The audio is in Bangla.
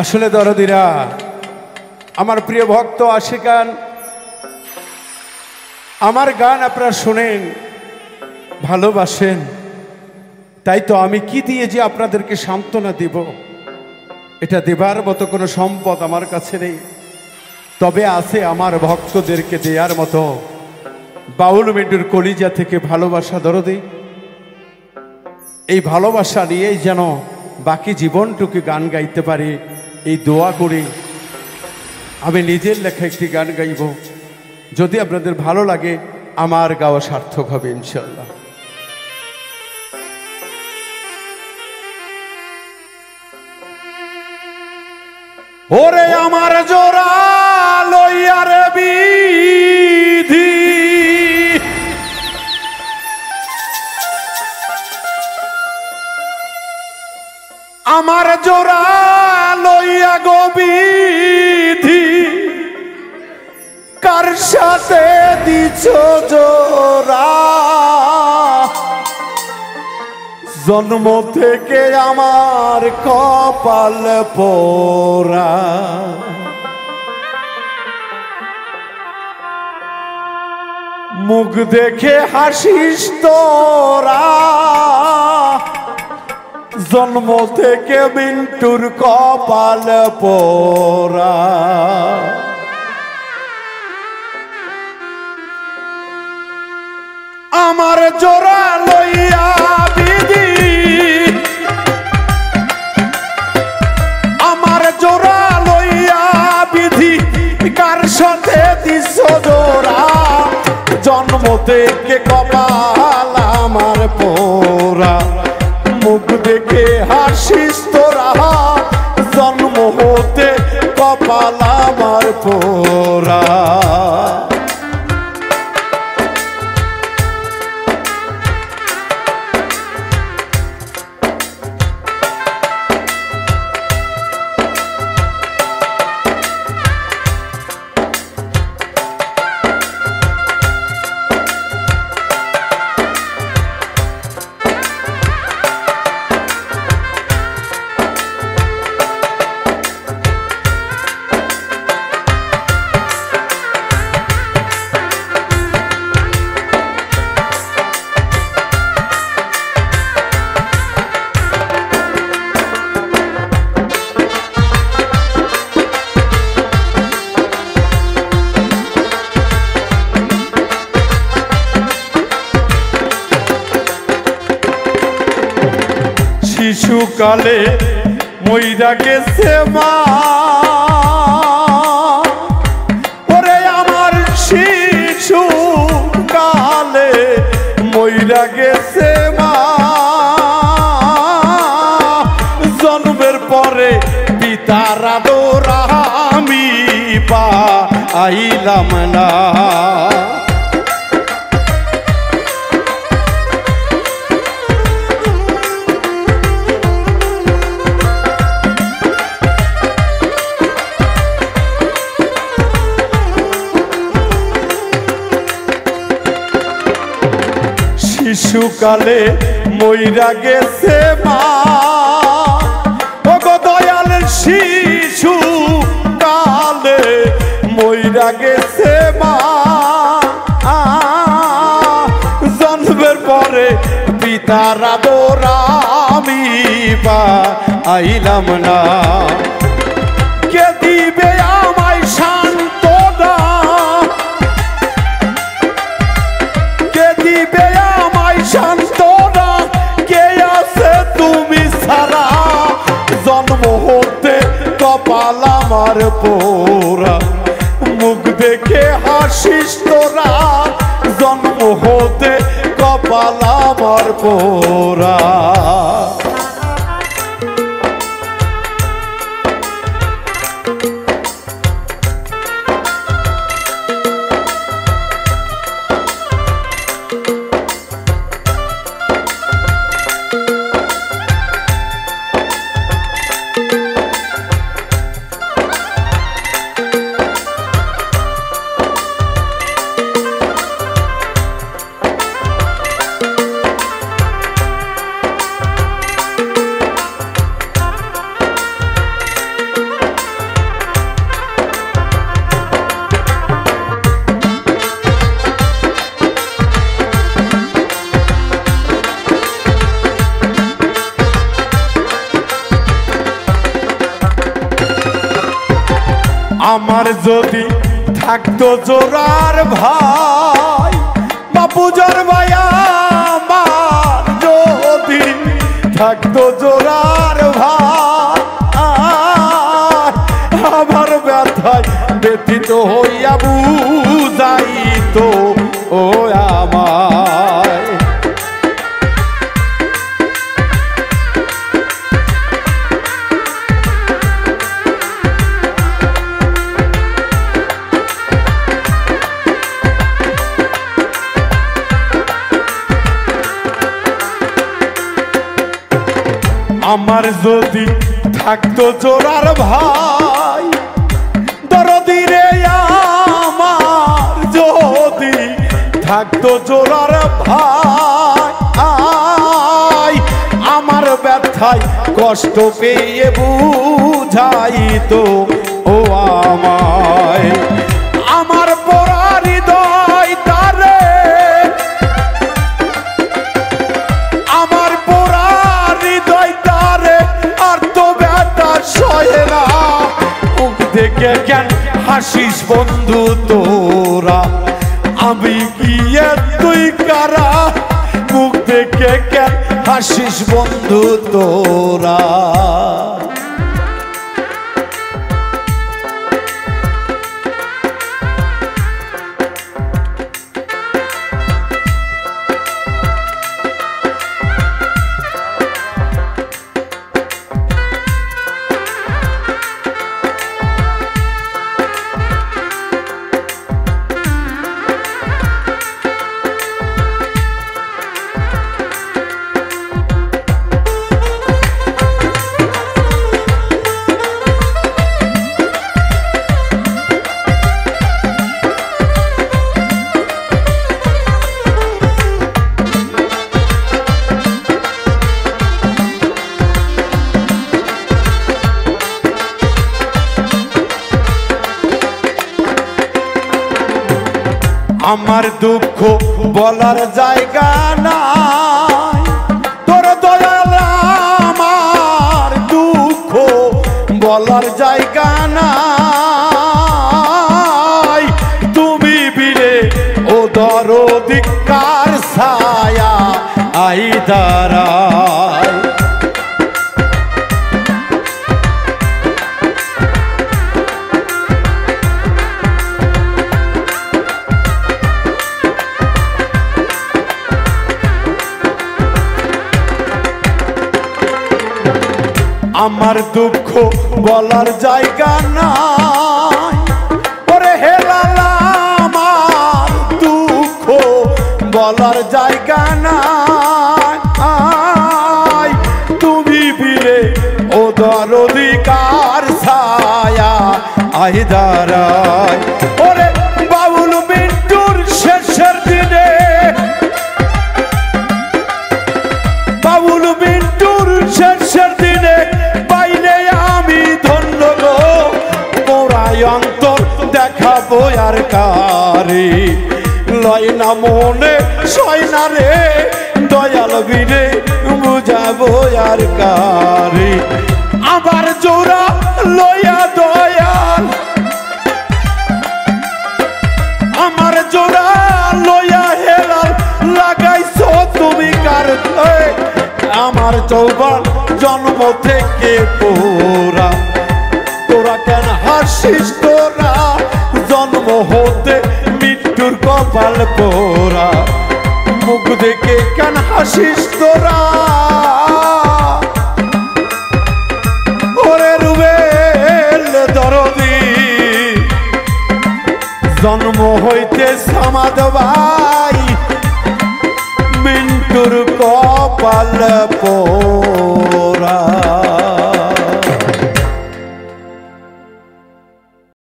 আসলে দরদিরা, আমার প্রিয় ভক্ত আশিকান, আমার গান আপনারা শোনেন, ভালোবাসেন, তাই তো আমি কি দিয়ে যে আপনাদেরকে সান্ত্বনা দিব, এটা দেবার মতো কোনো সম্পদ আমার কাছে নেই। তবে আছে আমার ভক্তদেরকে দেওয়ার মতো বাউল মিন্টুর কলিজা থেকে ভালোবাসা দরদি। এই ভালোবাসা নিয়েই যেন বাকি জীবনটুকু গান গাইতে পারি, এই দোয়া করি। আমি নিজের লেখা একটি গান গাইব, যদি আপনাদের ভালো লাগে আমার গাওয়া সার্থক হবে ইনশাল্লাহ। ওরে আমার জোড়া লইয়া রে বিধি, আমার জোড়া লইয়া গো বিধি, কার সাথে দিছ জোড়া, জন্ম থেকে আমার কপাল পোড়া। মুখ দেখে হাসিস তোরা, জন্ম থেকে মিন্টুর কপাল পোড়া। আমার জোড়া লইয়া বিধি, আমার জোড়া লইয়া বিধি, কার সাথে দিছ জোড়া, জন্ম থেকে কপাল আমার পোড়া। মুখ দেখে হাসিস তোরা, জন্ম হতে কপাল আমার পোড়া। শিশুকালে মইরা গেছে মা, ওরে আমার শিশুকালে মইরা গেছে মা। জন্মের পরে পিতার আদর আমি পাইলাম না। শিশুকালে মইরা গেছে মা, ও গো দয়াল শিশুকালে মইরা গেছে মা। জন্মের পরে পিতার আদর আমি পাইলাম না। কে দিবে আমায় সান্ত্বনা, কে দিবে সান্ত্বনা, কে আছে তুমি ছাড়া, জন্ম হতে কপাল আমার পোড়া। মুখ দেখে হাসিস তোরা, জন্ম হতে কপাল আমার পোড়া। আমার যদি থাকতো জোরার ভাই বাপুজোর ভাই, আমার যদি থাকতো জোরার ভাই, আমার ব্যথায় ব্যথিত হইয়া বুঝাইতো ও আমায়। আমার যদি থাকতো জোরার ভাই দরদি রে, আমার যদি থাকতো জোরার ভাই, আমার ব্যথায় কষ্ট পেয়ে বুঝাইতো ও আমায়। আমার পোড়া হৃদয় তারে, আমার পোড়া হৃদয় তারে আর তো ব্যথা সহে না। মুখ দেখে কেন হাসিস বন্ধু তোরা, আমি গিয়ে তুই কারা? মুখ দেখে কেন হাসিস বন্ধু তোরা? আমার দুঃখ বলার জায়গা নাই, তোর দয়াল আমার দুঃখ বলার জায়গা নাই। তুমি বীরে ও দরদি কার ছায়া আই দাঁড়ায়। আমার দুঃখ বলার জায়গা নাই, ওরে হেলাল আমার দুঃখ বলার জায়গা নাই। তুমি বীরে ও দরদি কার ছায়া আই দাঁড়ায়। ওরে বাউল মিন্টুর শেষের দিনে, বাউল মিন্টুর শেষের দিনে পাইলে আমি ধন্য গো। মোরাই অন্তর দেখাবো আর কারে, লয় না মনে সয় না রে দয়াল বীরে বুঝাবো আর কারে। আবার জোড়া লয়া দয়াল, আমার জোড়া লয়া হেলাল লাগাইছো তুমি কার? আমার যৌবন জন্ম থেকে পোড়া, তোরা কেন হাসিস? তোরা জন্ম হতে মৃত্যুর কপাল পোড়া, মুখ দেখে কেন হাসিস তোরা? ওরে রুবেল দরদি জন্ম হইতে সামাদ ভাই, মিন্টুর কপাল পোড়া।